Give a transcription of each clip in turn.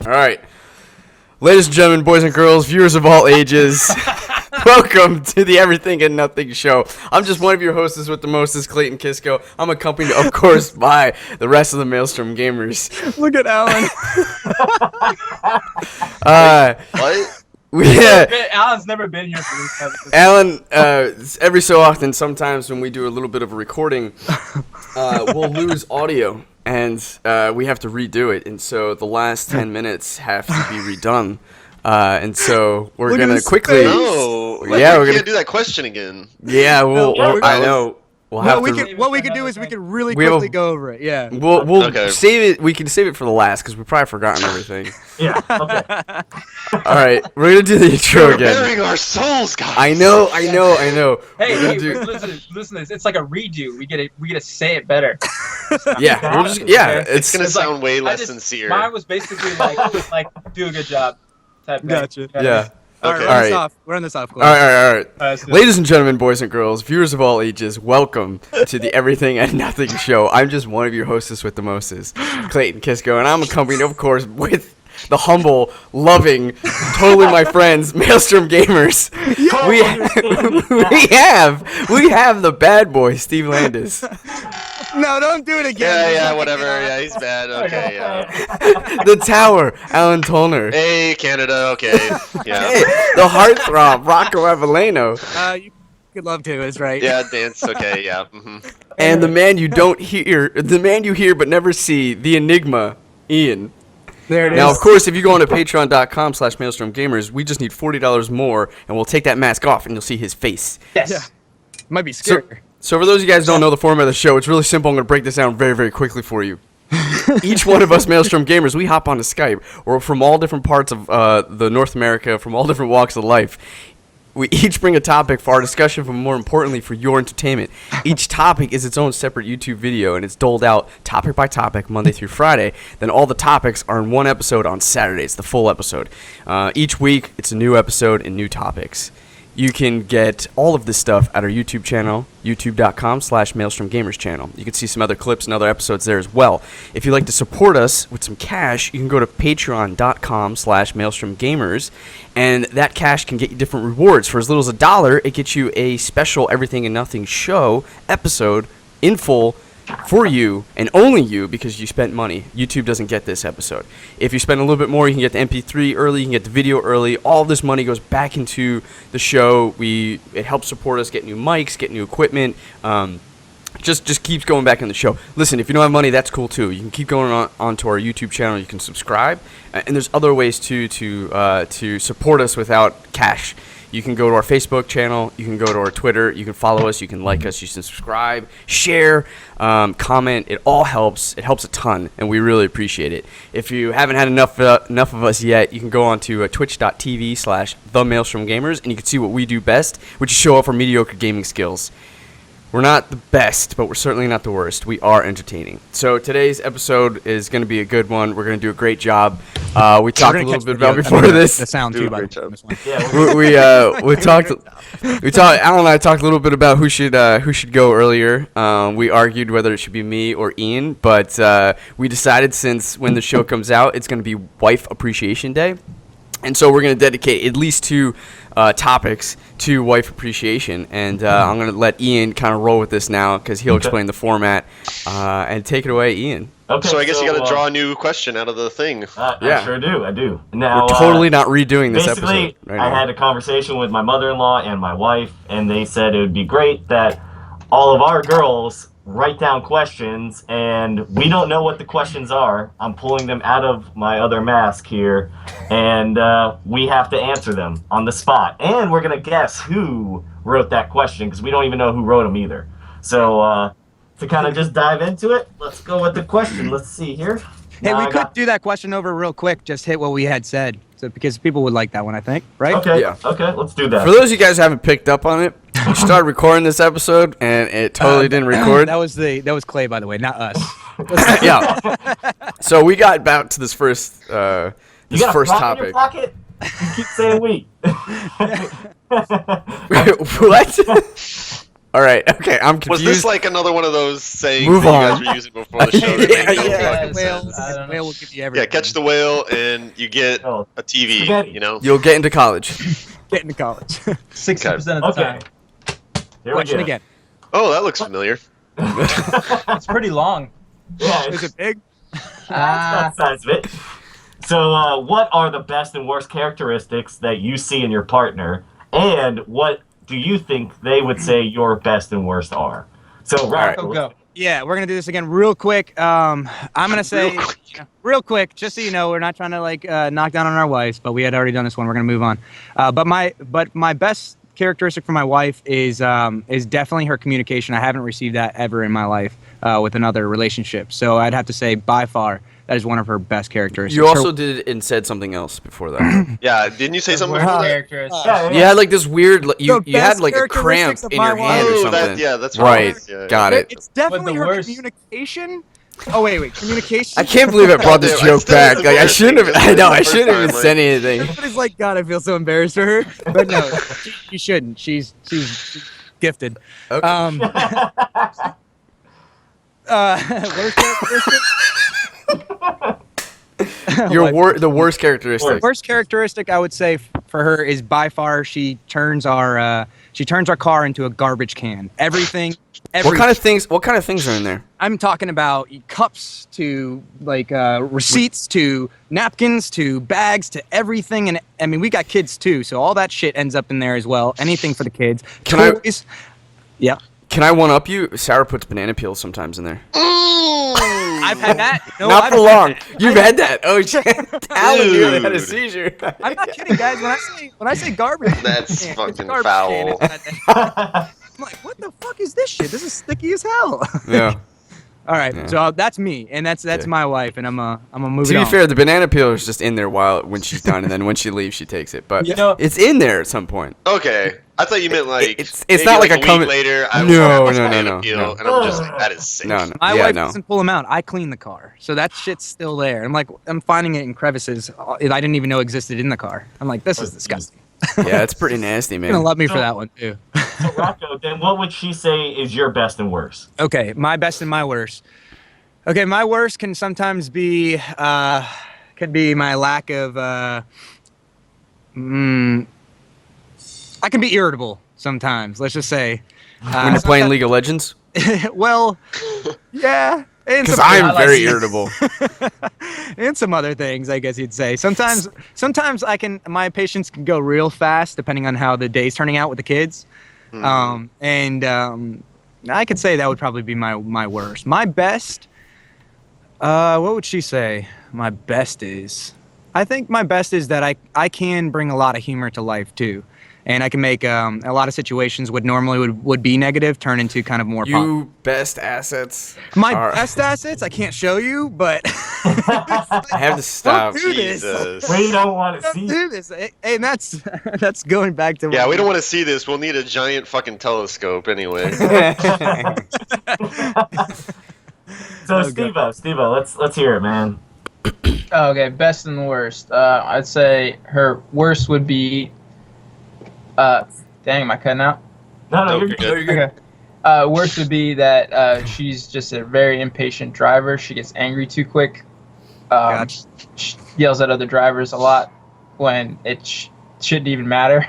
All right. Ladies and gentlemen, boys and girls, viewers of all ages, welcome to the Everything and Nothing Show. I'm just one of your hosts with the mostest, Clayton Kisco. I'm accompanied, of course, by the rest of the Maelstrom gamers. Look at Alan. What? Alan's never been here for this episode. Alan, every so often, sometimes when we do a little bit of a recording, we'll lose audio, and we have to redo it. And so the last 10 minutes have to be redone. And so we're going to quickly... No, yeah, we're going gonna to do that question again. Yeah, I know. What we could do is we could really quickly go over it. Yeah. We'll save it. We can save it for the last because we've probably forgotten everything. Yeah. Okay. All right, we're gonna do the intro We're again. bearing our souls, guys. I know. Hey, listen. It's like a redo. We get to say it better. Yeah, It's gonna sound way less sincere. Mine was basically like do a good job type thing. Gotcha. Yeah. Okay. All right. We're on this off. All right. Alright, Ladies and gentlemen, boys and girls, viewers of all ages, welcome to the Everything and Nothing Show. I'm just one of your hostess with the mostest, Clayton Kisco, and I'm accompanied, of course, with the humble, loving, totally my friends, Maelstrom gamers. We have the bad boy, Steve Landis. No, don't do it again. Yeah, whatever. Yeah, he's bad. Okay, yeah. The Tower, Alan Tolner. Hey, Canada. Okay, yeah. Hey, the heartthrob, Rocco Avellino. You could love to, is right. Yeah, dance. Okay, yeah. Mm-hmm. And the man you hear but never see, the Enigma, Ian. There it is. Now, of course, if you go on to patreon.com/MaelstromGamers, we just need $40 more, and we'll take that mask off, and you'll see his face. Yes. Yeah. Might be scary. So for those of you guys who don't know the format of the show, it's really simple. I'm going to break this down very, very quickly for you. Each one of us Maelstrom gamers, we hop onto Skype. We're from all different parts of the North America, from all different walks of life. We each bring a topic for our discussion, but more importantly, for your entertainment. Each topic is its own separate YouTube video, and it's doled out topic by topic, Monday through Friday. Then all the topics are in one episode on Saturdays, the full episode. Each week, it's a new episode and new topics. You can get all of this stuff at our YouTube channel, youtube.com/MaelstromGamers channel. You can see some other clips and other episodes there as well. If you'd like to support us with some cash, you can go to patreon.com/MaelstromGamers, and that cash can get you different rewards. For as little as $1, it gets you a special Everything and Nothing show episode in full for you and only you because you spent money. YouTube doesn't get this episode. If you spend a little bit more, you can get the MP3 early, you can get the video early. All this money goes back into the show. It helps support us get new mics, get new equipment. Just keeps going back in the show. Listen, if you don't have money, that's cool too. You can keep going onto our YouTube channel. You can subscribe, and there's other ways to support us without cash. You can go to our Facebook channel, you can go to our Twitter, you can follow us, you can like us, you can subscribe, share, comment. It all helps. It helps a ton, and we really appreciate it. If you haven't had enough of us yet, you can go on to twitch.tv/TheMaelstromGamers, and you can see what we do best, which is show off our mediocre gaming skills. We're not the best, but we're certainly not the worst. We are entertaining. So today's episode is going to be a good one. We're going to do a great job. We talked a little bit about before this. The sound too, by the way. We talked. Alan and I talked a little bit about who should go earlier. We argued whether it should be me or Ian, but we decided since when the show comes out, it's going to be Wife Appreciation Day. And so we're going to dedicate at least two topics to wife appreciation. And I'm going to let Ian kind of roll with this now because he'll explain the format. And take it away, Ian. Okay, so I guess you got to draw a new question out of the thing. I sure do. I do. Now, we're totally not redoing this episode. Basically, I had a conversation with my mother-in-law and my wife, and they said it would be great that all of our girls write down questions, and we don't know what the questions are. I'm pulling them out of my other mask here, and we have to answer them on the spot. And we're going to guess who wrote that question, because we don't even know who wrote them either. So to kind of just dive into it, let's go with the question. Let's see here. Hey, we could do that question over real quick, just hit what we had said, so because people would like that one, I think, right? Okay, yeah. Okay, let's do that. For those of you guys who haven't picked up on it, we started recording this episode, and it totally didn't record. That was Clay, by the way, not us. Yeah. So we got back to this first you got first a topic. in your pocket? You keep saying we. What? All right. Okay, I'm Was confused. this like another one of those sayings Move that on. you guys were using before the show? that Yeah, made no yeah. fucking Whale, sense? I don't know. whale will give you everything. Yeah, catch the whale and you get Oh, a TV. spaghetti. You know. You'll get into college. Get into college. 60% of the Okay. time. Here Question we go. again. Oh, that looks familiar. It's pretty long. Yeah, Is it big? that's the size of it. So, what are the best and worst characteristics that you see in your partner, and what do you think they would say your best and worst are? So, right. Go, go. Yeah, we're gonna do this again real quick. I'm gonna say real quick, just so you know, we're not trying to like knock down on our wives, but we had already done this one. We're gonna move on. But my best characteristic for my wife is definitely her communication. I haven't received that ever in my life with another relationship. So I'd have to say by far that is one of her best characteristics. You also did and said something else before that. Yeah, didn't you say something Worst before that? characteristics. You had like this weird. You The had best like a cramp characteristics of in my your hand or Oh, something. that, yeah, that's Right. Yeah, Got it. It's definitely the her worst- communication. Oh wait, communication. I can't believe I brought this Dude, I joke still back. was Like I shouldn't have. embarrassing I know. just I the shouldn't have first even time, said anything. Everybody's like, God, I feel so embarrassed for her. But no, she shouldn't. She's gifted. Okay. Worst characteristic? The worst characteristic. Worst characteristic I would say for her is by far she turns our car into a garbage can. Everything. What kind of things? What kind of things are in there? I'm talking about cups to like receipts to napkins to bags to everything, and I mean we got kids too, so all that shit ends up in there as well. Anything for the kids. Can I- Toys. Yeah. Can I one up you? Sarah puts banana peels sometimes in there. I've had that. No, Not I've for had long. that. You've had that. Oh shit! Alan nearly had a Dude. seizure. I'm not kidding, guys. When I say garbage, That's can, it's fucking garbage foul. can. I'm like, what the fuck is this shit? This is sticky as hell. Yeah. All right, Yeah. so that's me, and that's Okay. my wife, and I'm gonna move To it be on. fair, the banana peel is just in there when she's done, and then when she leaves, she takes it. But You know- it's in there at some point. Okay, I thght you meant like It's maybe not like a week comment- later. I No, was no, having no, a peel, no. and I'm just like, that is sick. No, no. My Yeah, wife no. doesn't pull them out. I clean the car, so that shit's still there. I'm finding it in crevices I didn't even know existed in the car. I'm like, this is disgusting. Yeah, it's pretty nasty, You're gonna man. love me for that one too. So, Rocco, then what would she say is your best and worst? Okay, my best and my worst. Okay, my worst can sometimes be could be my lack of I can be irritable sometimes. Let's just say. When you're playing League of Legends, Well, yeah. And because some, I'm I like very it. irritable. and some other things, I guess you'd say. Sometimes my patience can go real fast depending on how the day's turning out with the kids. I could say that would probably be my worst. My best, what would she say my best is? I think my best is that I can bring a lot of humor to life too. And I can make a lot of situations what normally would be negative turn into kind of more positive. You best assets. My are- best assets, I can't show you, but I have to stop. Don't do this. Jesus. We don't want to Don't see. do this. And that's going back to Yeah, we don't want to see this. We'll need a giant fucking telescope anyway. So, Steve-O, let's hear it, man. Oh, okay, best and worst. I'd say her worst would be. Dang, am I cutting out? No, No, you're you're good. good. Okay. Worst would be that she's just a very impatient driver. She gets angry too quick. Gotcha. She yells at other drivers a lot when it shouldn't even matter.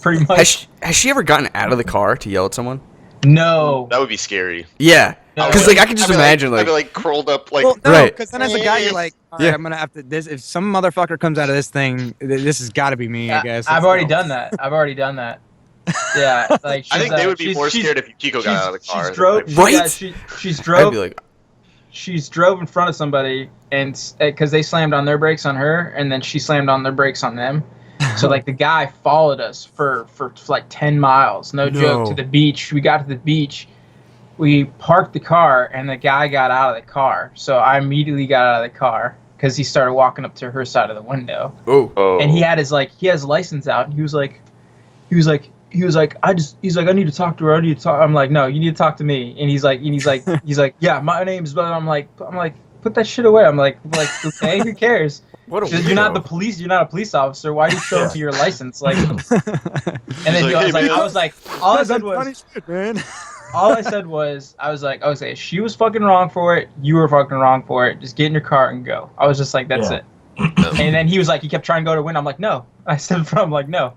Pretty much. Has she ever gotten out of the car to yell at someone? No. That would be scary. Yeah, No. because like I can just I'd be imagine I'd be like curled up like. Well, no, Right. because then as a guy, you're like, all right, Yeah. I'm gonna have to. This if some motherfucker comes out of this thing, this has got to be me, I guess. I've already done that. Yeah, like I think they would be she's- more she's- scared if Kiko got out of the car. She's drove, Like, Right? Yeah, she's I'd drove. be like, She's drove in front of somebody, and because they slammed on their brakes on her, and then she slammed on their brakes on them. So like the guy followed us for like 10 miles, no joke, to the beach. We got to the beach, we parked the car, and the guy got out of the car. So I immediately got out of the car because he started walking up to her side of the window, oh, and he had his license out, and he was like, I need to talk to her. I need to talk. I'm like, no, you need to talk to me. And he's like, yeah, my name's. But I'm like, put that shit away. I'm like, okay, who cares? what a You're not the weirdo. police. You're not a police officer. Why are you showing to your licenence? Like, and then He's I like, was "Hey, like, man." all I said was, funny shit, man. all I said was, I was like, okay, she was fucking wrong for it. You were fucking wrong for it. Just get in your car and go. I was just like, that's Yeah. it. And then he was like, he kept trying to go to win. I'm like, no. I said, I'm like, no,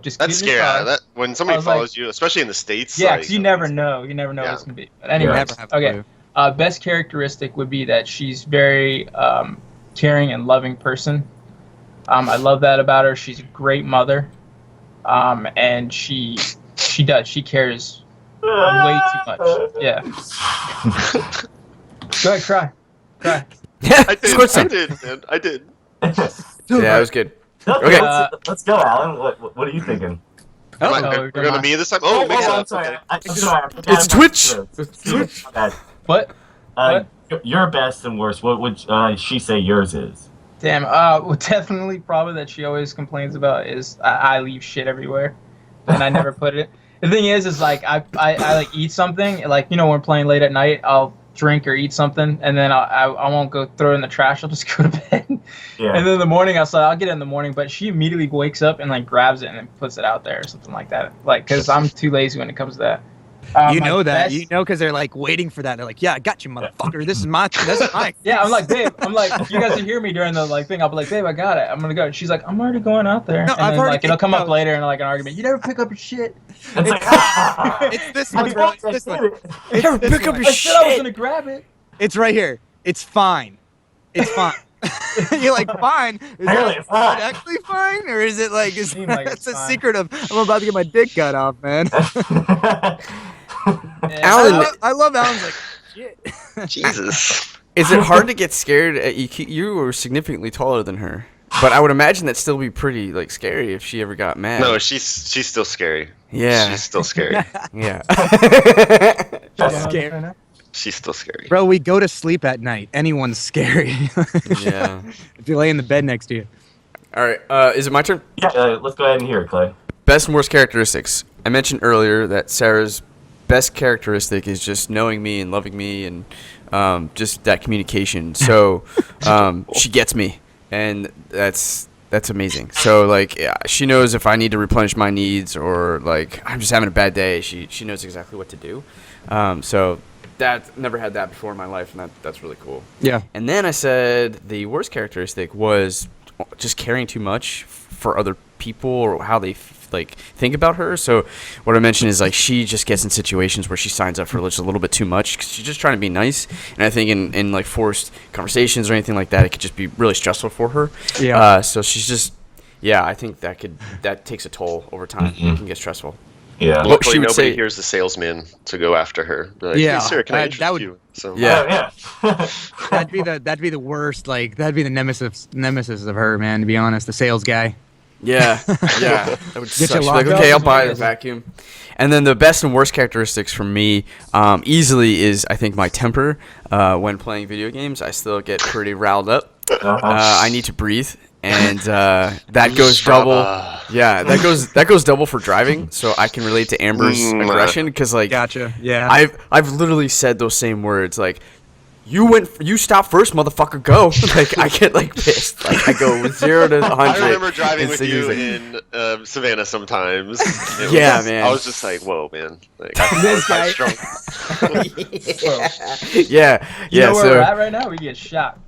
just That's get in your scary. car. That when somebody I was like- follows you, especially in the States. Yeah, like, because you never know. You never know what Yeah. it's gonna be. But anyways, Never have a okay. clue. Best characteristic would be that she's very caring and loving person. I love that about her. She's a great mother, and she cares way too much. Yeah. Go ahead, cry. Yeah, I did. squirt I some. did, man. I did. Yeah, that was good. Okay, Okay. let's go, Alan. What are you thinking? Am I- Oh, we're going to me this time. Oh, mix it I'm up. sorry. Okay. I'm sorry. I forgot It's about Twitch. this. It's Twitch. My bad. What? Your best and worst. What would she say yours is? Damn. Well, definitely, probably that she always complains about is I leave shit everywhere, and I never put it. The thing is like I like eat something, like when we're playing late at night, I'll drink or eat something, and then I won't go throw it in the trash. I'll just go to bed. Yeah. And then in the morning, I'll get it in the morning, but she immediately wakes up and like grabs it and then puts it out there or something like that. Like, because I'm too lazy when it comes to that. You My know that. best- You know because they're like waiting for that. They're like, yeah, I got you, motherfucker. This is my. Yeah, I'm like, babe. I'm like, you guys can hear me during the like thing. I'll be like, babe, I got it. I'm gonna go. She's like, I'm already going out there. No, and I've then, already like it'll come up no. later in like an argument. You never pick up your shit. It's like, It's this I one, bro. thought I It's this did one. it. It's Never this pick up one. your I said I was shit. gonna grab it. It's right here. It's fine. It's fine. You're like, fine. Is Really, it fine. actually fine, or is it like? Is Seemed like that's it's a fine. secret of I'm about to get my dick cut off, man. Yeah. Alan- I love Alan's like, shit. Jesus. Is it hard to get scared? You were significantly taller than her, but I would imagine that'd still be pretty like scary if she ever got mad. No, she's still scary. Yeah. She's still scary. Yeah. Scary. She's still scary. Bro, we go to sleep at night. Anyone's scary. Yeah. If you lay in the bed next to you. All right. Is it my turn? Yeah, let's go ahead and hear it, Clay. Best and worst characteristics. I mentioned earlier that Sarah's best characteristic is just knowing me and loving me and just that communication. So she gets me, and that's amazing. So like she knows if I need to replenish my needs or like I'm just having a bad day. She knows exactly what to do. So that never had that before in my life, and that's really cool. Yeah. And then I said the worst characteristic was just caring too much for other people or how they think about her. So what I mentioned is like she just gets in situations where she signs up for just a little bit too much because she's just trying to be nice. And I think in like forced conversations or anything like that, it could just be really stressful for her. Yeah. So she's just I think that takes a toll over time. It can get stressful. Yeah. Well, Luckily, she would nobody say- hears the salesman to go after her. Be like, Yeah, hey, Sarah, can I that would- introduce you? So, Yeah. Yeah. That'd be the worst. Like that'd be the nemesis of her, man. To be honest, the sales guy. Yeah, that would Get suck. you She's locked like, up. okay, I'll buy the vacuum. And then the best and worst characteristics for me, easily is I think my temper. When playing video games, I still get pretty riled up. I need to breathe, and that goes double. Yeah, that goes double for driving. So I can relate to Amber's aggression because like Gotcha. Yeah. I've literally said those same words like. You stop first, motherfucker. Go! Like I get like pissed. Like I go 0 to 100. I remember driving in with seconds, you like- in Savannah sometimes. Yeah, man. I was just like, whoa, man. Like, I This was guy- strong. Yeah. You know where so we're at right now? We get shot.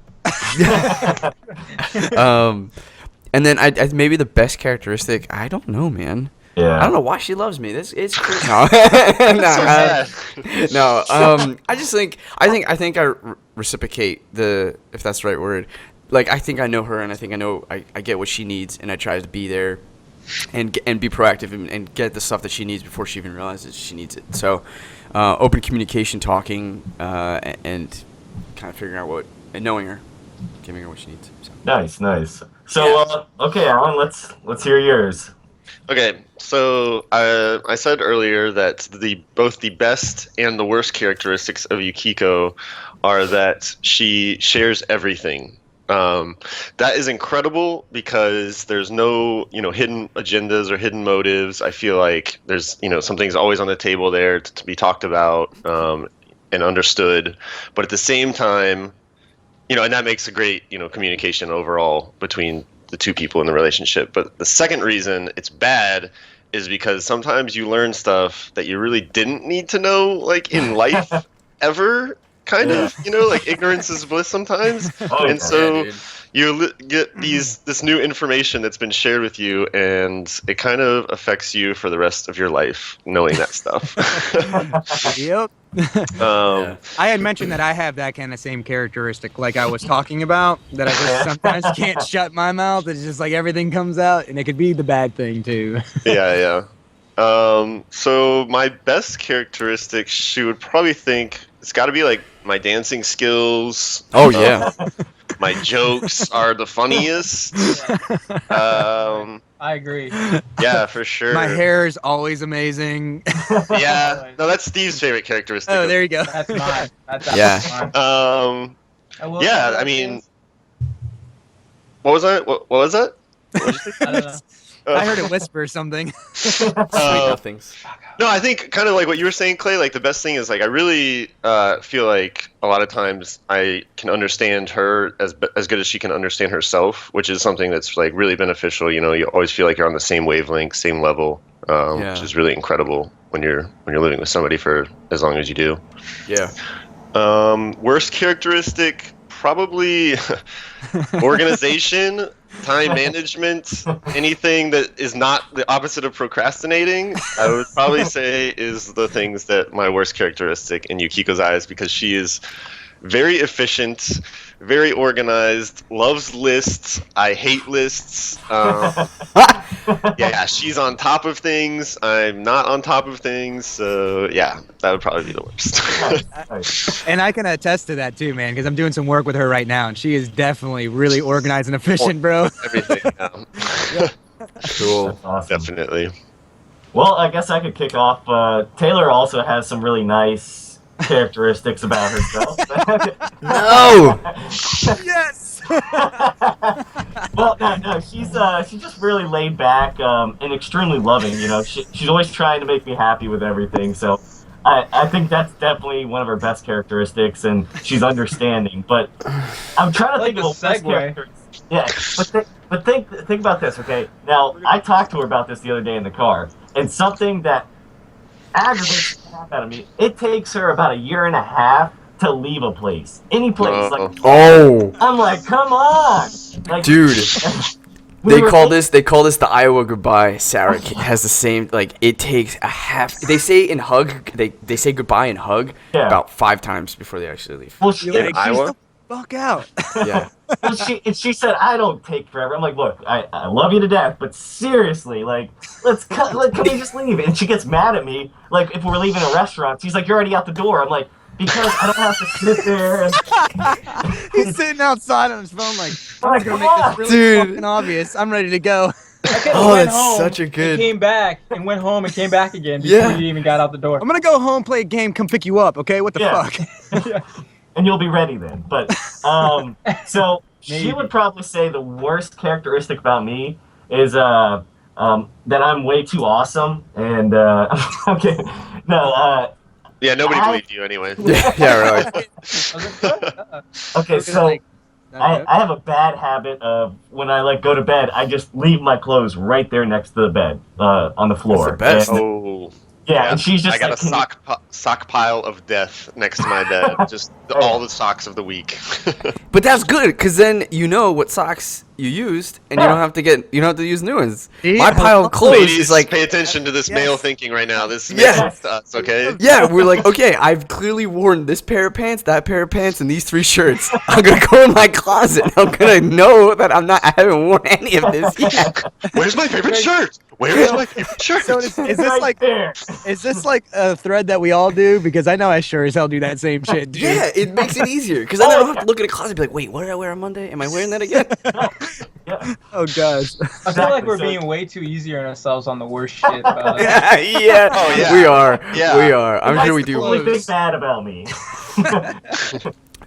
and then I maybe the best characteristic. I don't know, man. Yeah. I don't know why she loves me. This it's crazy. No, So no. I just think I reciprocate if that's the right word. Like I think I know her, and I think I get what she needs, and I try to be there, and be proactive and get the stuff that she needs before she even realizes she needs it. So, open communication, talking, and kind of figuring out and knowing her, giving her what she needs. So. Nice. So okay, Alan, let's hear yours. Okay, so I said earlier that both the best and the worst characteristics of Yukiko are that she shares everything. That is incredible because there's no hidden agendas or hidden motives. I feel like there's something's always on the table there to be talked about and understood, but at the same time, and that makes a great communication overall between the two people in the relationship. But the second reason it's bad is because sometimes you learn stuff that you really didn't need to know, like in life ever, kind of. You know, like ignorance is bliss sometimes. Oh, And so dude. you get this new information that's been shared with you, and it kind of affects you for the rest of your life knowing that stuff. Yep. Yeah. I had mentioned that I have that kind of same characteristic, like I was talking about, that I just sometimes can't shut my mouth. It's just like everything comes out, and it could be the bad thing too. Yeah. So my best characteristic, she would probably think it's got to be like my dancing skills. Oh yeah. My jokes are the funniest. I agree. Yeah, for sure. My hair is always amazing. Yeah, no, that's Steve's favorite characteristic. Oh, there you go. That's mine. That's Yeah. mine. Yeah, I mean, what was that? What was that? I don't know. I heard it whisper something. Sweet nothings. No, I think kind of like what you were saying, Clay. Like the best thing is like I really feel like a lot of times I can understand her as good as she can understand herself, which is something that's like really beneficial. You know, you always feel like you're on the same wavelength, same level, which is really incredible when you're living with somebody for as long as you do. Yeah. Worst characteristic, probably organization, time management, anything that is not the opposite of procrastinating, I would probably say is the things that my worst characteristic in Yukiko's eyes, because she is very efficient, very organized, loves lists. I hate lists. Yeah, she's on top of things. I'm not on top of things. So yeah, that would probably be the worst. And I can attest to that too, man, because I'm doing some work with her right now, and she is definitely really organized and efficient, bro. Everything. Yeah. Cool. That's awesome. Definitely. Well, I guess I could kick off. Taylor also has some really nice characteristics about herself. No. Yes. Well, no, she's just really laid back and extremely loving. You know, she's always trying to make me happy with everything. So I think that's definitely one of her best characteristics, and she's understanding. But I'm trying to think of a best character. Yeah, but think about this, okay? Now, I talked to her about this the other day in the car, and something that aggravates the crap out of me. It takes her about 1.5 years to leave a place, any place. Like, Oh, I'm like, come on, like, dude. we They were- call this the Iowa goodbye. Sarah has the same, like, it takes a half. They say in hug, they say goodbye and hug Yeah. about 5 times before they actually leave. Well, You're like, Iowa? "Geez, the fuck out." Yeah. well, she said I don't take forever. I'm like, look, I love you to death, but seriously, like, can we just leave? And she gets mad at me, like, if we're leaving a restaurant. She's like, you're already out the door. I'm like, because I don't have to sit there. And, He's sitting outside on his phone, like, I'm Like, gonna come make on. this really Dude. fucking obvious. I'm ready to go. I could've Oh, went that's home such a and good- came back and went home and came back again before Yeah. you even got out the door. I'm gonna go home, play a game, come pick you up. Okay? What the Yeah. fuck? and you'll be ready then. But so she Maybe. would probably say the worst characteristic about me is that I'm way too awesome. And okay, no, Yeah, nobody I- believed you anyway. Yeah, right. okay. So Like, I have a bad habit of when I like go to bed, I just leave my clothes right there next to the bed on the floor. That's the best. And- Oh. yeah, and she's just I got like, a sock pile of death next to my bed. Just all the socks of the week. But that's good, because then you know what socks you used, and you Yeah. don't have to use new ones. Yeah. My pile of clothes Ladies, is like, pay attention to this Yes. male thinking right now. This makes Yeah. sense to us, okay? yeah, we're like, okay, I've clearly worn this pair of pants, that pair of pants, and these 3 shirts. I'm gonna go in my closet. I'm gonna know that I haven't worn any of this yet. Where's my favorite shirt? Where's my favorite shirt? So is this right like there. is this like a thread that we all do? Because I know I sure as hell do that same shit, dude. Yeah, it makes it easier, because then I don't have to look at a closet and be like, wait, what did I wear on Monday? Am I wearing that again? Yeah. Oh gosh. I feel like we're So- being way too easy on ourselves on the worst shit about it. yeah, Oh, yeah. we are. Yeah. We are. I'm sure we That's the do. only thing bad about me.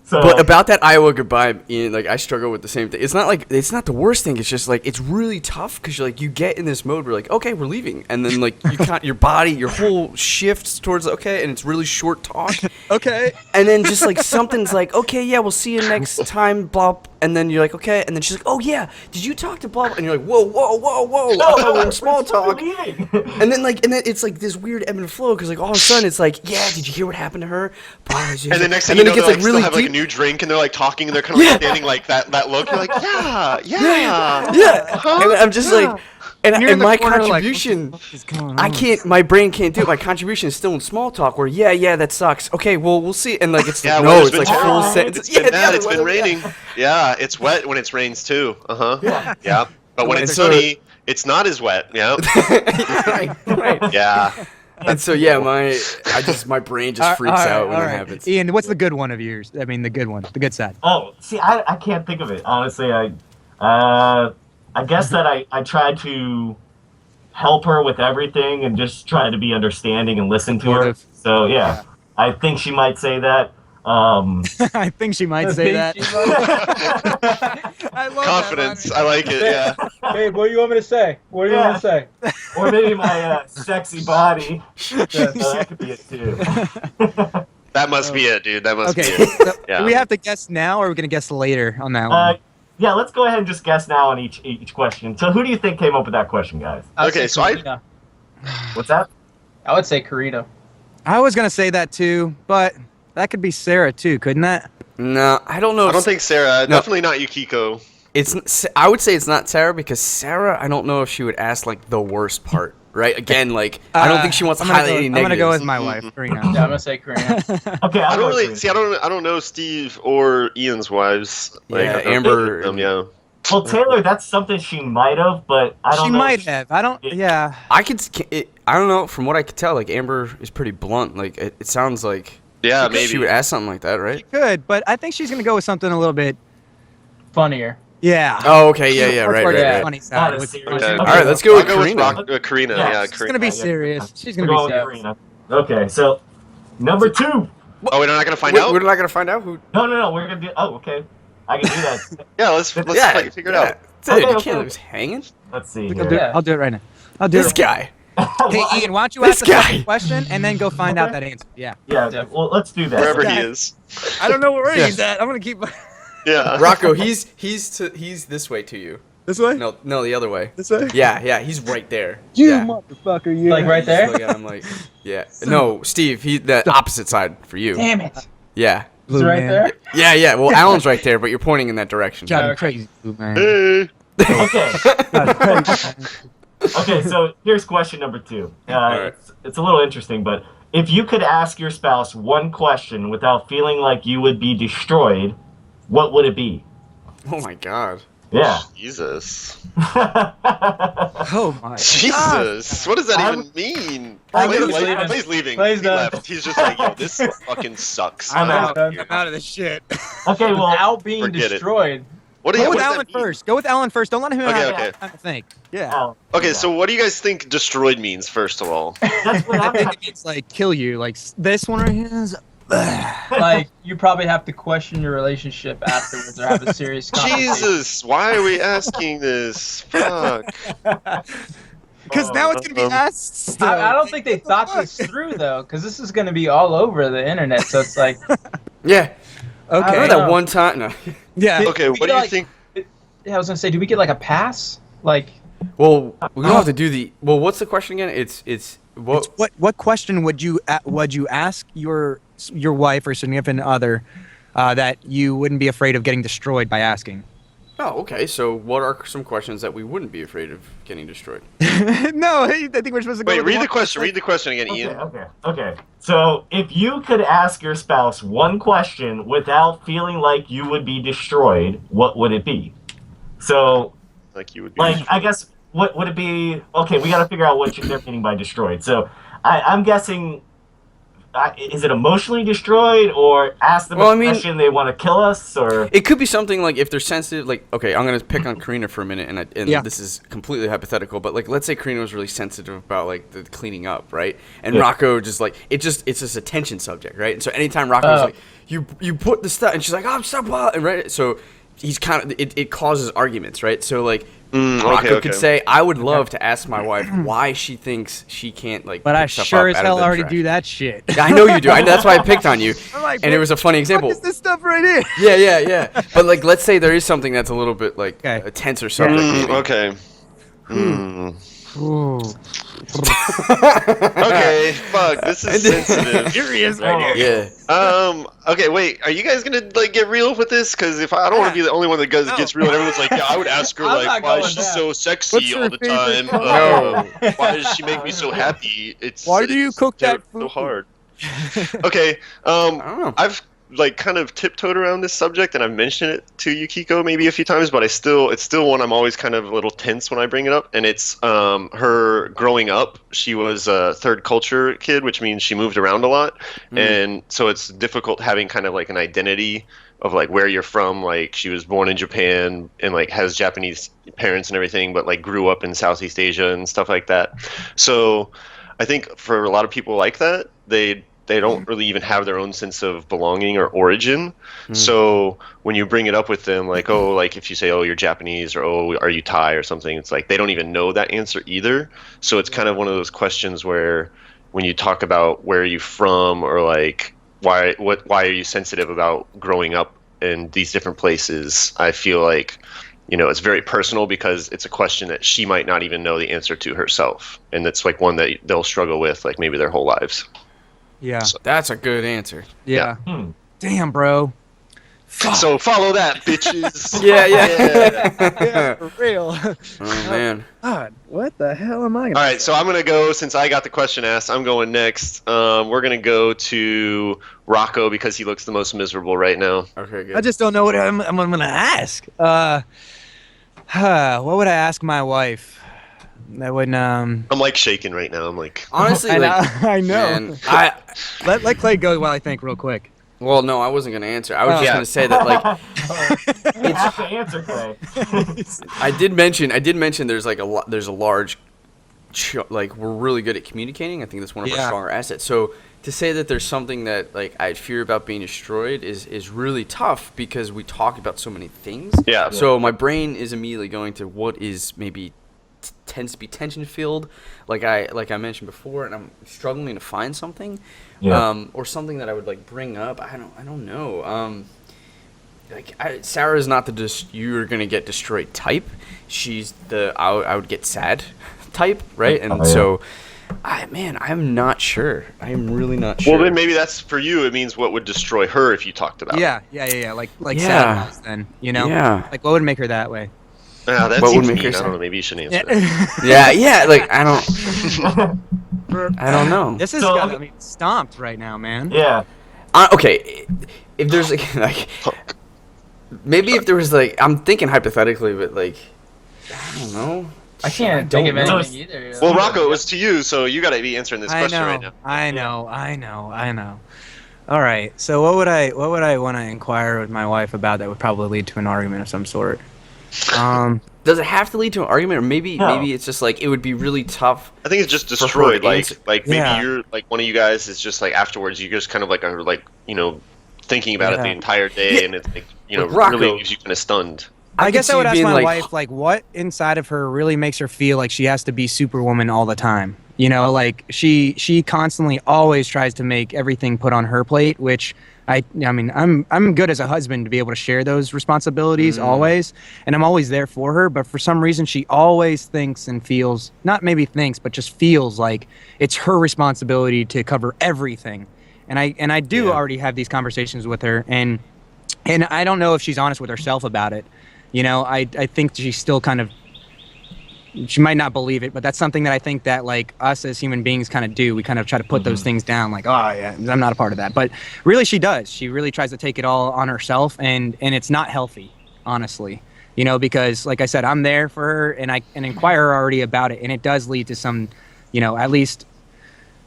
So, But about that Iowa goodbye, Ian, like I struggle with the same thing. It's not the worst thing. It's just like it's really tough because you get in this mode where like, okay, we're leaving, and then like you can't, your body, your whole shifts towards okay, and it's really short talk, Okay. and then just like something's like, okay, yeah, we'll see you next time, blah, and then you're like, okay, and then she's like, oh yeah, did you talk to blah, blah? And you're like, whoa, I thought we're in small talk. And then it's like this weird ebb and flow, because like all of a sudden it's like, yeah, did you hear what happened to her? And the next thing you know, they still have like a new drink, and they're like talking, and they're kind of like standing like that look. You're like, yeah. And I'm just like, and my contribution, like, is going on? I can't. My brain can't do it. My contribution is still in small talk. Where yeah, that sucks. Okay, well we'll see. And like it's it's like full sentence. It's been bad. It's been raining. Yeah, it's wet when it rains too. Yeah. But when it's sunny, it's not as wet. Yeah. right. Yeah. And so my brain just freaks out when that happens. Ian, what's the good one of yours? I mean, the good one, the good side. Oh, see, I can't think of it honestly. I guess that I tried to help her with everything and just try to be understanding and listen to her. So yeah, I think she might say that. I think she might say that. I love confidence. That, I like it. Yeah. Babe, what do you want me to say? What do you want me to say? Or maybe my sexy body. That could be it too. That must be it, dude. That must be it. So, do we have to guess now, or are we gonna guess later on that one? Yeah, let's go ahead and just guess now on each question. So who do you think came up with that question, guys? Okay, so What's that? I would say Karina. I was gonna say that too, but that could be Sarah too, couldn't that? No, I don't know. I don't think Sarah. No. Definitely not Yukiko. I would say it's not Sarah, because Sarah, I don't know if she would ask like the worst part. Right? Again, like I don't think she wants to highlight any negatives. I'm gonna go with my wife, Karina. Yeah, I'm gonna say Karina. Okay, I don't really see. I don't know Steve or Ian's wives. Like, yeah, Amber. Yeah. Well, Taylor, that's something she might have, but I don't know. She might have. I don't. Yeah. I don't know. From what I could tell, like Amber is pretty blunt. Like it sounds like. Yeah, maybe she would ask something like that, right? She could, but I think she's gonna go with something a little bit funnier. Yeah. Oh, okay. Yeah. Right. Funny side. Okay. All right, let's go with Karina. Karina. Yeah, she's gonna be serious. She's gonna be serious. Karina. Okay, so number 2. Oh, we're not gonna find out. We're not gonna find out who. No. We're gonna do. Oh, okay. I can do that. Yeah, let's figure it out. Dude, you can't leave us hanging. Let's see. I'll do it right now. This guy. Hey, Ian, why don't you ask the second question and then go find out that answer? Yeah. Yeah. Well, let's do that. Wherever he is. I don't know where he's at. I'm gonna keep. Yeah. Rocco, he's this way to you. This way? No, the other way. This way? Yeah, he's right there. You yeah. motherfucker, you. Like right there? Look at him like, yeah. No, Steve, the opposite side for you. Damn it. Yeah. Is it right there? Yeah. Well, Alan's right there, but you're pointing in that direction. Driving crazy, man. Hey. Okay. Okay, so here's question number 2. Right. It's a little interesting, but if you could ask your spouse one question without feeling like you would be destroyed, what would it be? Oh my God. Yeah. Jesus. Oh my. Jesus. What does that even mean? Clay's leaving. Clay's he done. left. He's just like, yo, this fucking sucks. I'm out. I'm out of this shit. Okay, well, Without being forget it. destroyed. What do Go you with what does Alan that mean? first. Go with Alan first. Don't let him Okay. have to think. Yeah. oh, Okay, so what do you guys think destroyed means, first of all? that's what I I'm think it means like kill you. Like this one right here is. Like, you probably have to question your relationship afterwards or have a serious conversation. Jesus, why are we asking this? Fuck. Because now it's gonna be asked. Still. I don't think they thought this through, though, because this is going to be all over the internet, so it's like... Yeah. Okay. Remember that one time? No. Yeah. Okay, what do you think? Yeah, I was going to say, do we get, like, a pass? Like... Well, we don't have to do the. Well, what's the question again? It's What question would you ask your wife or significant other that you wouldn't be afraid of getting destroyed by asking? Oh, okay. So, what are some questions that we wouldn't be afraid of getting destroyed? No, I think we're supposed to go. Wait, with read the question. Read the question again, Ian. Okay. So, if you could ask your spouse one question without feeling like you would be destroyed, what would it be? So, Like you would be. I guess, what would it be? Okay, we got to figure out what they're meaning by destroyed. So, I'm guessing, is it emotionally destroyed, or ask them a question they want to kill us, or? It could be something like if they're sensitive. Like, okay, I'm gonna pick on Karina for a minute, and this is completely hypothetical, but like, let's say Karina was really sensitive about like the cleaning up, right? And Rocco just like it's just a tension subject, right? And so anytime Rocco's like, you put the stuff, and she's like, oh, stop, and right, so. He's kind of it causes arguments, right? So like Rocco could say, I would love to ask my wife why she thinks she can't like. But I pick stuff sure up as out hell of the already trash. do that shit. I know you do. That's why I picked on you. I'm like, And it was a funny example. What is this stuff right here? Yeah. But like, let's say there is something that's a little bit like Okay. a tenser subject. Maybe. Okay. Ooh. Okay, fuck, this is sensitive. Furious right here. Yeah. Okay, wait, are you guys gonna like get real with this? Because if I don't want to be the only one that gets real, and everyone's like, yeah, I would ask her I'm like, not why going is she down. so What's sexy your all the favorite time? color? Why does she make me so happy? Why do you cook that so food? hard? Okay, I don't know. I've like kind of tiptoed around this subject, and I've mentioned it to Yukiko maybe a few times, but it's still one I'm always kind of a little tense when I bring it up. And it's her growing up. She was a third culture kid, which means she moved around a lot, and so it's difficult having kind of like an identity of like where you're from. Like she was born in Japan and like has Japanese parents and everything, but like grew up in Southeast Asia and stuff like that. So I think for a lot of people like that, they don't really even have their own sense of belonging or origin. So when you bring it up with them, like, oh, like if you say, oh, you're Japanese, or oh, are you Thai or something, it's like they don't even know that answer either. So it's kind of one of those questions where when you talk about where are you from, or like why are you sensitive about growing up in these different places, I feel like, you know, it's very personal because it's a question that she might not even know the answer to herself. And it's like one that they'll struggle with like maybe their whole lives. Yeah. That's a good answer. Yeah. Damn, bro. So follow that, bitches. Yeah. Yeah, for real. Oh man. God, what the hell am I gonna All right, so I'm gonna go, since I got the question asked, I'm going next. We're gonna go to Rocco because he looks the most miserable right now. Okay, good. I just don't know what I'm gonna ask. What would I ask my wife? That would I'm like shaking right now. I'm like, Honestly, I know. like, I know. man, Let Clay go while I think real quick. well, no, I wasn't gonna answer. I was just Yeah. gonna say that like You have to answer, Clay. I did mention there's like there's a large like we're really good at communicating. I think that's one of our Yeah. stronger assets. So to say that there's something that like I'd fear about being destroyed is really tough because we talk about so many things. yeah. So my brain is immediately going to what is maybe tends to be tension filled, like I mentioned before, and I'm struggling to find something, or something that I would like bring up. I don't know. Sarah is not the you're gonna get destroyed type. She's the I would get sad type, right? And so, I'm not sure. I'm really not sure. Well, then maybe that's for you. It means what would destroy her if you talked about it. Yeah. Like Yeah. sad was then, you know? Yeah. Like what would make her that way? Yeah, that What would seems make mean. her I don't sad? know. Maybe you shouldn't answer that. Yeah. Like I don't know. This is So- stomped right now, man. Yeah. Okay, if there's like maybe if there was like I'm thinking hypothetically, but like I don't know. I can't think of don't know. anything either. Well, Rocco, it was to you, so you got to be answering this question right now. I know. All right. So what would I want to inquire with my wife about that would probably lead to an argument of some sort? Does it have to lead to an argument, or maybe No. maybe it's just like it would be really tough? I think it's just For her destroyed. to answer. Like maybe Yeah. you're like one of you guys is just like afterwards you just kind of like are like, you know, thinking about it the Yeah. entire day, Yeah. and it's like, you know, Like Rocco. really leaves you kind of stunned. I could guess see I would you ask being my like, wife, like, what inside of her really makes her feel like she has to be Superwoman all the time? You know, like she constantly always tries to make everything put on her plate, which I mean, I'm good as a husband to be able to share those responsibilities always, and I'm always there for her. But for some reason, she always thinks and feels, not maybe thinks, but just feels like it's her responsibility to cover everything. And I do already have these conversations with her, and I don't know if she's honest with herself about it. You know, I think she's still kind of, she might not believe it, but that's something that I think that like us as human beings kind of do. We kind of try to put those things down, like, oh yeah, I'm not a part of that. But really, she does. She really tries to take it all on herself, and it's not healthy, honestly. You know, because like I said, I'm there for her, and I can inquire already about it, and it does lead to some, you know, at least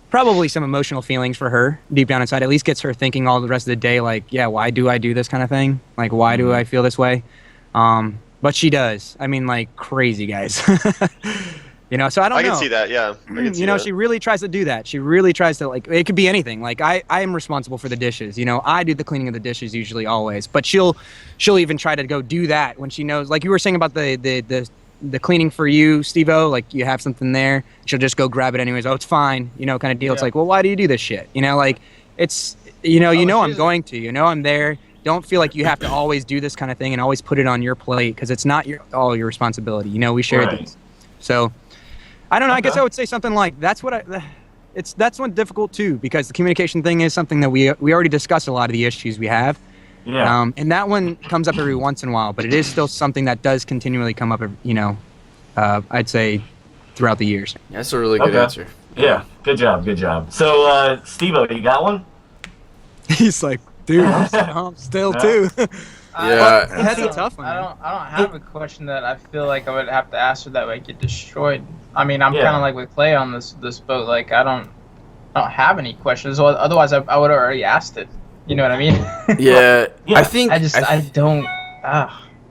probably some emotional feelings for her deep down inside. At least gets her thinking all the rest of the day, like, yeah, why do I do this kind of thing? Like, why do I feel this way? But she does. I mean, like crazy, guys. You know, so I don't know. I can see that, yeah. I can see You know, that. she really tries to do that. She really tries to, like, it could be anything. Like, I am responsible for the dishes. You know, I do the cleaning of the dishes usually, always. But she'll even try to go do that when she knows, like you were saying about the the cleaning for you, Steve-O, like you have something there, she'll just go grab it anyways. Oh, it's fine, kind of deal. It's Yeah. like, well, why do you do this shit? Like it's I'm going to, I'm there. Don't feel like you have to always do this kind of thing and always put it on your plate because it's not all your responsibility. We share Right. these. So I don't know. I guess Okay. I would say something like that's one difficult too, because the communication thing is something that we already discussed a lot of the issues we have. Yeah. And that one comes up every once in a while, but it is still something that does continually come up, I'd say throughout the years. That's a really good Okay. answer. Yeah. Good job. So, Steve-O, you got one? He's like, dude, I'm still Yeah. too. Yeah. That's a tough one. I don't have a question that I feel like I would have to ask her that way get destroyed. I mean, I'm Yeah. kind of like with Clay on this boat. Like, I don't have any questions. Otherwise, I would have already asked it. You know what I mean? Yeah. Yeah. I think I don't.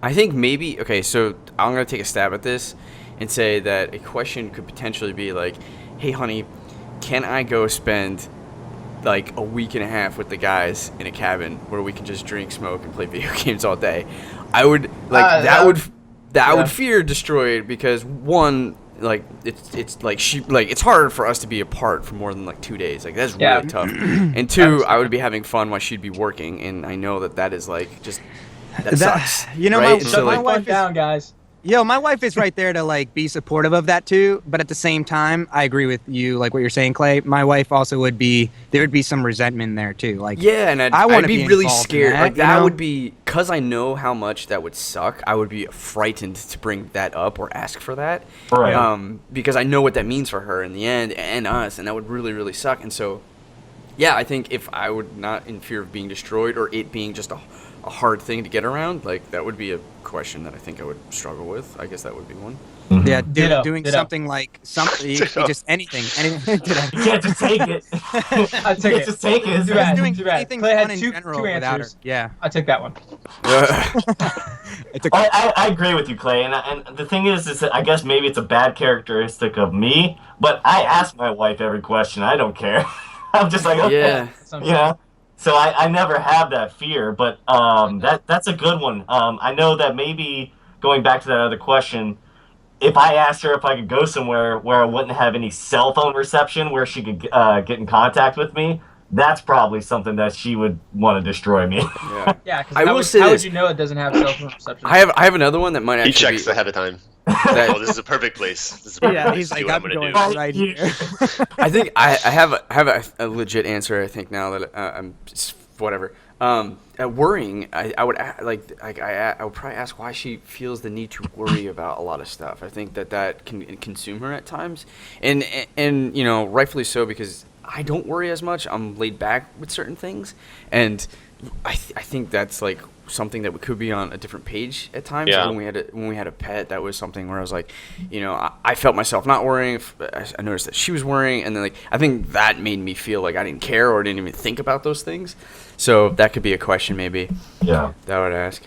I think maybe okay. So I'm gonna take a stab at this and say that a question could potentially be like, "Hey, honey, can I go spend like a week and a half with the guys in a cabin where we can just drink, smoke, and play video games all day?" I would like that would yeah. fear destroyed because one, like it's like it's hard for us to be apart for more than like 2 days. Like that's Yeah. really tough. And two, I would be having fun while she'd be working, and I know that is like just that sucks. My, right? so So, my like, wife is, down, guys. my wife is right there to like be supportive of that too. But at the same time, I agree with you, like what you're saying, Clay. My wife also there would be some resentment there too. Like, yeah, and I wanna I'd be be really involved in scared. that, Like that you know? would be because I know how much that would suck. I would be frightened to bring that up or ask for that. Right. Because I know what that means for her in the end and us, and that would really, really suck. And so, yeah, I think if I would not in fear of being destroyed or it being just a hard thing to get around, like that would be a question that I think I would struggle with. I guess that would be one. yeah, Ditto, doing ditto. something like something, Ditto. just anything. Ditto. You can't just take it. I took it. Just take it. Too bad. doing Too bad. anything Clay had fun in two general without her. answers. Yeah. I took that one. It took I agree with you, Clay, and the thing is that I guess maybe it's a bad characteristic of me, but I ask my wife every question. I don't care. I'm just like, okay, Yeah. you know. So I never have that fear, but that's a good one. I know that maybe going back to that other question, if I asked her if I could go somewhere where I wouldn't have any cell phone reception, where she could get in contact with me, that's probably something that she would want to destroy me. Yeah. Yeah, because I will say how this. would you know it doesn't have cell phone reception? I have another one that might He actually checks be, ahead of time. that- Oh, this is a perfect place. This is a perfect Yeah, place he's to like, do what I'm I'm gonna going do. right You- here. I think I have a legit answer. I think now that I'm whatever. Worrying, I would I would probably ask why she feels the need to worry about a lot of stuff. I think that can consume her at times, and rightfully so, because I don't worry as much. I'm laid back with certain things, and I think that's like something that could be on a different page at times. Yeah. When we had a pet, that was something where I was like, I felt myself not worrying. I noticed that she was worrying, and then like I think that made me feel like I didn't care or didn't even think about those things. So that could be a question maybe Yeah. that I would ask.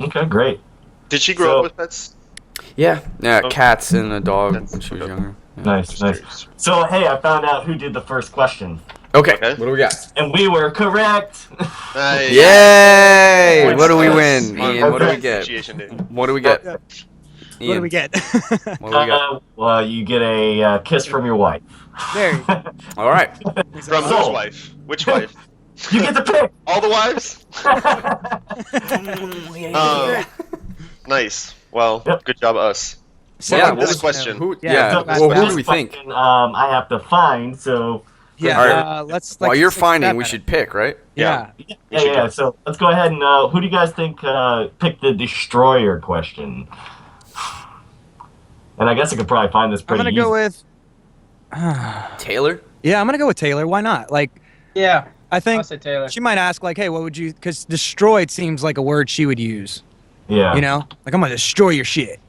Okay, great. Did she grow So- up with pets? Yeah, Okay. cats and a dog Cats. when she was Okay. younger. Yeah. Nice. So, hey, I found out who did the first question, Okay, Okay. what do we got? and we were correct. Nice. Yay! Points What do we to us. win, Our Ian? What do we best get? appreciation day. What do we get? What Ian, do we get? What do we got? Well, you get a kiss from your wife. There you go. All right. From So- whose wife? Which wife? You get the pick. All the wives? Nice. Well, Yep. good job, us. Yeah, this what question. Who, Yeah, yeah. So that's Well, what who I do we this think? question, I have to find. So Yeah. All right. Let's. While you're let's finding, stab we at it. should pick, right? Yeah. yeah. So let's go ahead and who do you guys think picked the destroyer question? And I guess I could probably find this I'm pretty gonna easy. go with. Taylor. Yeah, I'm gonna go with Taylor. Why not? Like, Yeah, I I'll think say Taylor. she might ask, like, "Hey, what would you?" Because destroyed seems like a word she would use. Yeah. You know, like I'm gonna destroy your shit.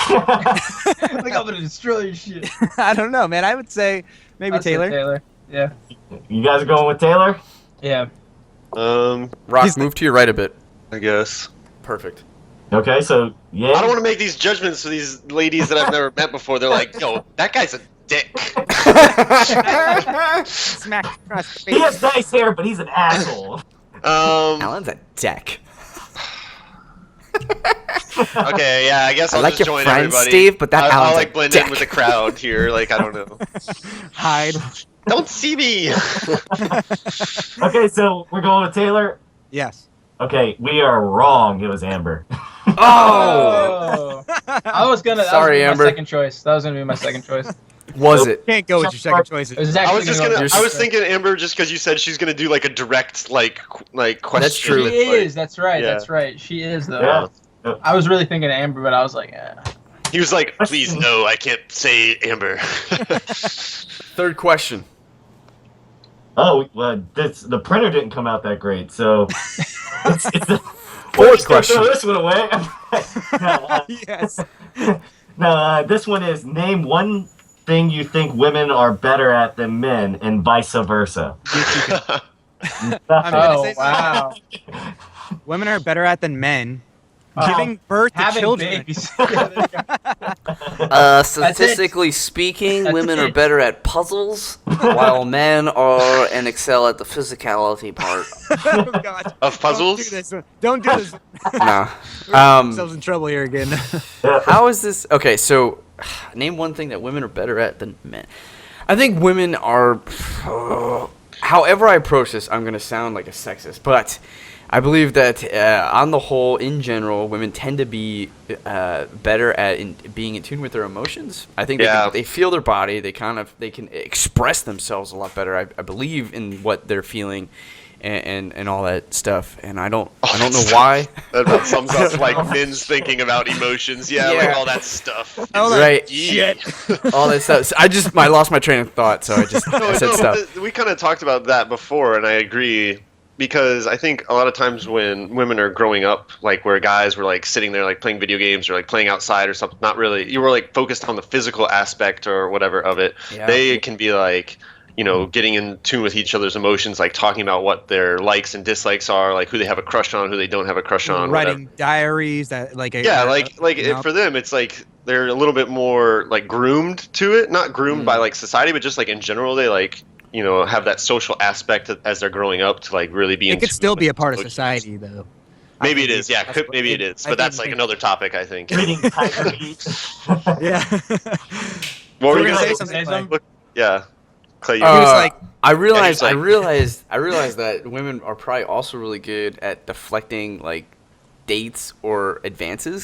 Like I'm gonna destroy your shit. I don't know, man. I would say maybe I'll say Taylor. Taylor. Yeah. You guys are going with Taylor? Yeah. Rock, He's- move to your right a bit. I guess. Perfect. Okay, so yeah. I don't want to make these judgments for these ladies that I've never met before. They're like, yo, that guy's a dick. Smack across the He face. has nice hair, but he's an asshole. Um, Alan's a deck. Okay, yeah, I guess I I'll like just your join friend, everybody. Steve, but that I'll Alan's like a blend dick. in with the crowd here. Like, I don't know. Hide. Don't see me. Okay, so we're going with Taylor. Yes. Okay, we are wrong. It was Amber. Oh! I was gonna. Sorry, that was Amber. my second choice. That was gonna be my second choice. Was it? Can't go with your second choices. It was I actually was just gonna gonna. go I with was thinking Amber just because you said she's gonna do like a direct like question. That's true. She that's, like- is. That's right. Yeah. That's right. She is though. Yeah. I was really thinking Amber, but I was like, He was like, "Please, no, I can't say Amber." Third question. Oh, well, the printer didn't come out that great, so it's the Fourth question. Throw this one away. Yes. No, this one is name one thing you think women are better at than men, and vice versa. I'm gonna oh say wow, Women are better at than men. Oh, Giving birth to having children. babies. Statistically speaking, That's women it. are better at puzzles, while men are and excel at the physicality part. Oh, God. Of puzzles? Don't do this. No. We're getting ourselves in trouble here again. How is this? Okay, so name one thing that women are better at than men. I think women are. However I approach this, I'm going to sound like a sexist, but I believe that on the whole, in general, women tend to be better at being in tune with their emotions. I think they feel their body. They can express themselves a lot better. I believe in what they're feeling. And all that stuff, and I don't know why. That about sums up like men's thinking about emotions. Yeah, Yeah. like all that stuff. Right. Shit. All that stuff. So I lost my train of thought, so I said stuff. We kind of talked about that before, and I agree because I think a lot of times when women are growing up, like where guys were like sitting there like playing video games or like playing outside or something, not really. You were like focused on the physical aspect or whatever of it. Yeah. They can be like, you know, getting in tune with each other's emotions, like talking about what their likes and dislikes are, like who they have a crush on, who they don't have a crush on. Writing whatever. diaries that like For them, it's like they're a little bit more like groomed to it, not groomed by like society, but just like in general, they like, you know, have that social aspect as they're growing up to like really be. It could still be a part of emotions. society, though. Maybe it is, yeah. Maybe it is, but that's like another topic, I think. Reading Tiger Beat. Yeah. What were We're you gonna gonna say say? something. Look, yeah. Clay, you He was like- I realized like- I realized that women are probably also really good at deflecting like dates or advances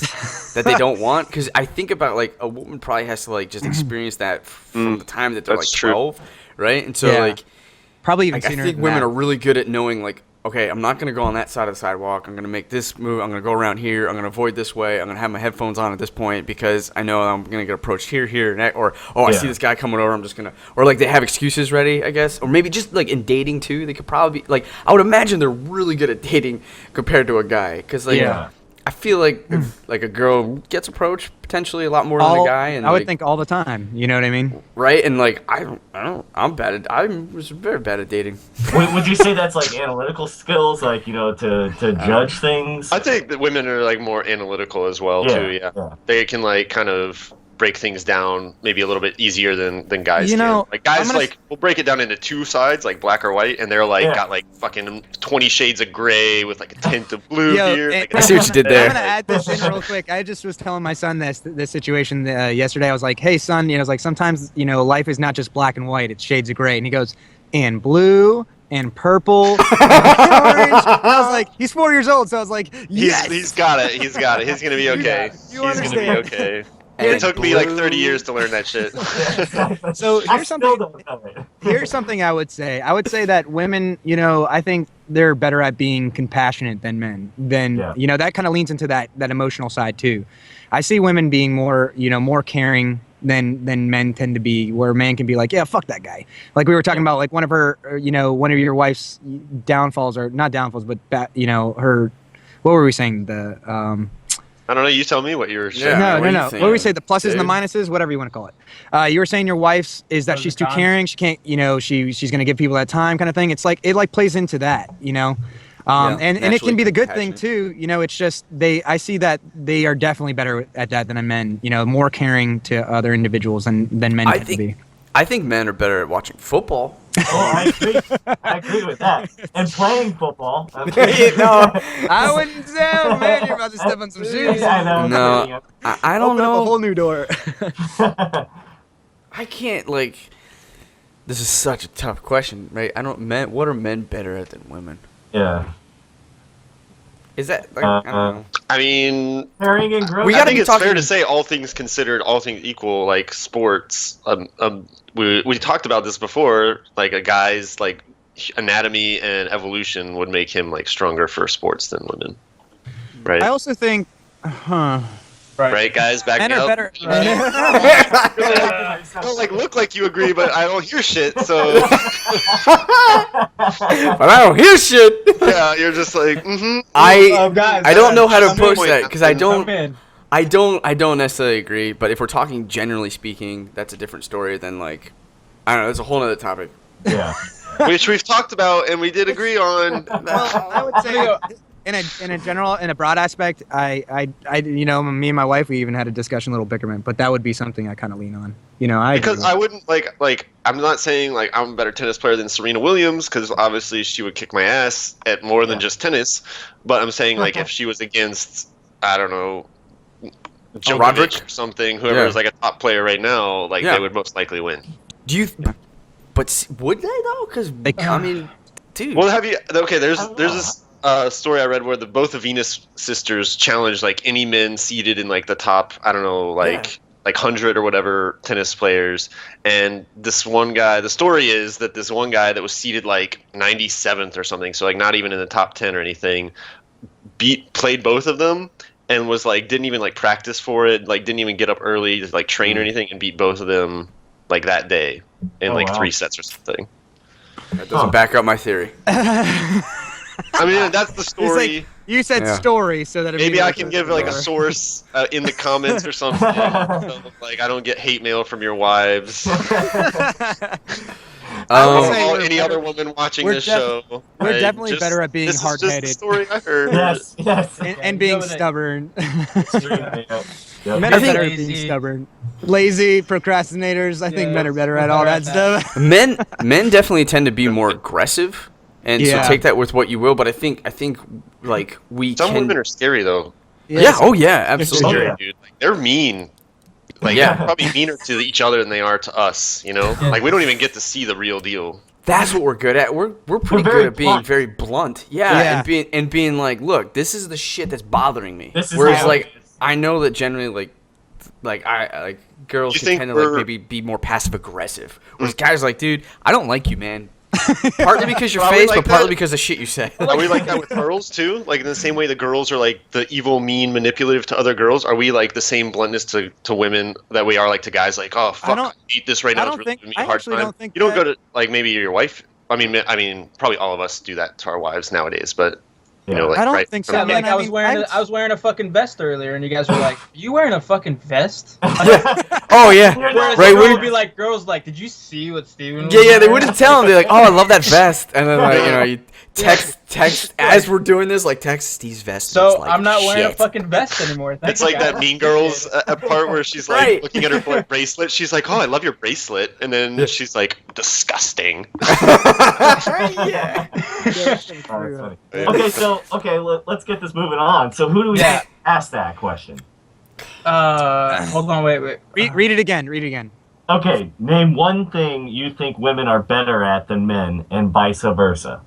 that they don't want. Because I think about like a woman probably has to like just experience that from the time that they're like That's true. 12, right? And so Yeah. like Probably even I sooner think than women that. are really good at knowing like, okay, I'm not gonna go on that side of the sidewalk. I'm gonna make this move. I'm gonna go around here. I'm gonna avoid this way. I'm gonna have my headphones on at this point because I know I'm gonna get approached here, and that, or I see this guy coming over. I'm just gonna, or like they have excuses ready, I guess, or maybe just like in dating too. They could probably be like, I would imagine they're really good at dating compared to a guy, because like Yeah. I feel like if, like a girl gets approached potentially a lot more than a guy, and I would like, think all the time. You know what I mean? right, and like I'm very bad at dating. Would you say that's like analytical skills, like, you know, to judge things? I think that women are like more analytical as well too. Yeah, they can like kind of break things down maybe a little bit easier than guys You know, can. Like guys I'm gonna like will break it down into two sides, like black or white, and they're like got like fucking 20 shades of gray with like a tint of blue Yo, here. and- Like, I see what you did I'm there. gonna add this in real quick. I just was telling my son this situation yesterday. I was like, "Hey, son, you know, it's like sometimes you know life is not just black and white; it's shades of gray." And he goes, "And blue." And purple, and orange. I was like, he's 4 years old, so I was like, yes. he's got it. He's got it. He's gonna be okay. You He's gonna be understand. okay. And It took me like blue. 30 years to learn that shit. So I here's still something. don't know it. Here's something I would say. I would say that women, you know, I think they're better at being compassionate than men. You know, that kind of leans into that emotional side too. I see women being more, you know, more caring than men tend to be, where a man can be like, yeah, fuck that guy. Like we were talking about, like one of your wife's downfalls, or not downfalls, but you know, her. What were we saying? I don't know. You tell me what you were saying. Yeah. No. what do you What think, do we say? The pluses and the dude? minuses, whatever you want to call it. You were saying your wife's is that Pros she's and too cons. caring. She can't, you know, she's gonna give people that time, kind of thing. It's like it like plays into that, you know. And it naturally can be the good thing compassionate. too. You know, it's just I see that they are definitely better at that than men. You know, more caring to other individuals than men I tend to be. think men are better at watching football. Oh, I agree with that. And playing football. No, I wouldn't say, oh, man, you're about to step on some shoes. I know. No, I don't Open up a know. whole new door. I can't like. This is such a tough question, right? I don't. Men. What are men better at than women? Yeah. Is that? Like, I don't know. I mean, Pairing and growth. We I gotta think be it's fair talking- to say, all things considered, all things equal, like sports. We talked about this before. Like a guy's like anatomy and evolution would make him like stronger for sports than women, right? I also think, Right, guys, back men me are up. better. I don't like look like you agree, but I don't hear shit. So But I don't hear shit. yeah, you're just like, mm-hmm. Guys, I don't know how to Come approach in. that because I Come don't. in. I don't necessarily agree, but if we're talking generally speaking, that's a different story than like, I don't know, it's a whole other topic. Yeah. Which we've talked about and we did agree on. Well, I would say in a broad aspect, I you know, me and my wife, we even had a discussion, a little bickerment, but that would be something I kind of lean on. You know, Because I wouldn't like I'm not saying like I'm a better tennis player than Serena Williams, because obviously she would kick my ass at more than just tennis. But I'm saying like if she was against, I don't know, Djokovic Roderick? or something, whoever Yeah. is like a top player right now, like Yeah. they would most likely win. Do you? But would they though? Because I mean, dude. Well, have you? Okay, there's I don't this story I read where both the Venus sisters challenged like any men seeded in like the top, I don't know, like 100 or whatever tennis players, and this one guy. The story is that this one guy that was seeded like 97th or something, so like not even in the top 10 or anything, played both of them. And was like didn't even like practice for it, like didn't even get up early to like train or anything, and beat both of them like that day in Oh, like wow. 3 sets or something. That doesn't back up my theory. I mean, that's the story. you said Yeah. story, so that Maybe I can give like a source in the comments or something. So, like I don't get hate mail from your wives. I would Um, say or we're any better- other women watching we're this def- show. we're right? definitely Just- better at being this is just the hard-headed. story I heard. Yes. Yes. and being Go with it. stubborn. Yep. Men I are think- better at being Lazy. stubborn. Lazy, procrastinators. I think Yeah. men are better at all that stuff. men definitely tend to be more aggressive, and Yeah. so take that with what you will. But I think like we Some can. women are scary though. Yeah. Oh yeah. Absolutely. Scary, yeah. dude. Like they're mean. Like Yeah. they're probably meaner to each other than they are to us. You know, like we don't even get to see the real deal. That's what we're good at. We're pretty very good at being blunt. very blunt. Yeah, Yeah. and being like, look, this is the shit that's bothering me. This is Whereas how like it is. I know that generally like girls You can think tend to like we're- maybe be more passive aggressive. Whereas guys are like, dude, I don't like you, man. Partly because your Are we face, like but partly that? because of shit you say. Are we like that with girls too? Like in the same way the girls are like the evil, mean, manipulative to other girls, are we like the same bluntness to women that we are like to guys? Like, oh fuck, don't- I eat this right I now. don't It's really think- giving me I a hard actually time. don't think you don't that- go to like maybe your wife. I mean, probably all of us do that to our wives nowadays. But you know, Yeah. like I don't right think so. from the Yeah, like I I was mean, wearing a fucking vest earlier, and you guys were like, "You wearing a fucking vest?" Oh yeah. Whereas Right, the girl we- would be like, "Girls, like, did you see what Steven was Yeah, they wearing?" wouldn't tell him. They're like, "Oh, I love that vest," and then like you text as we're doing this, like text Steve's vest. So looks like I'm not wearing a shit." fucking vest anymore. Thank It's you, like that guys. Mean Girls part where she's like Right. looking at her bracelet. She's like, "Oh, I love your bracelet," and then she's like, "Disgusting." Yeah. Oh, that's funny. Okay, let's get this moving on. So who do we Yeah. ask that question? Hold on, wait. Read it again. Read it again. Okay, name one thing you think women are better at than men, and vice versa.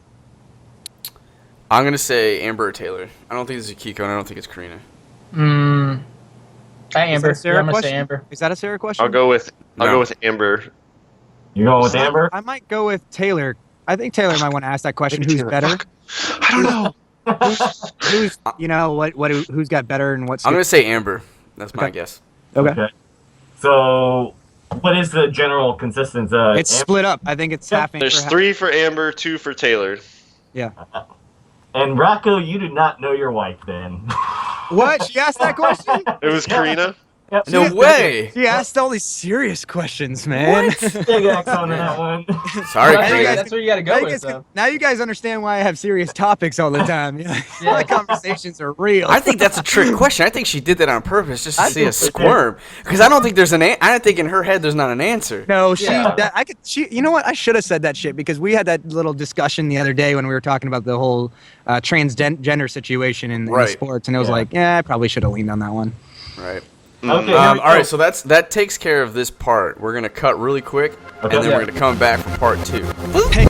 I'm gonna say Amber or Taylor. I don't think this is Kiko, and I don't think it's Karina. Hey, Amber. Is that a Sarah I'm gonna say question? Amber. Is that a Sarah question? I'll go with No. Amber. You going with Amber? I might go with Taylor. I think Taylor might want to ask that question. Who's better? I don't know. Who's you know who's got better and what's I'm gonna say Amber. That's my Okay. guess. okay. So, what is the general consistency? It's split up. I think it's half. There's for 3 for Amber, 2 for Taylor. And Rocco, you did not know your wife then. What? She asked that question? It was Karina. Yep. No way. You asked all these serious questions, man. Big X on that one. Sorry, That's, Craig. that's where you got to Now go you, with, guys though. now you guys understand why I have serious topics all the time. My conversations are real. I think that's a trick question. I think she did that on purpose just to I see think us so, too. squirm. Because I don't think there's I don't think in her head there's not an answer. No, Yeah. you know what? I should have said that shit because we had that little discussion the other day when we were talking about the whole transgender situation in Right. sports, and it was Yeah. like, yeah, I probably should have leaned on that one. Right. Okay. All right, so that takes care of this part. We're gonna cut really quick, Okay. and then Yeah. we're gonna come back for part 2. Hey.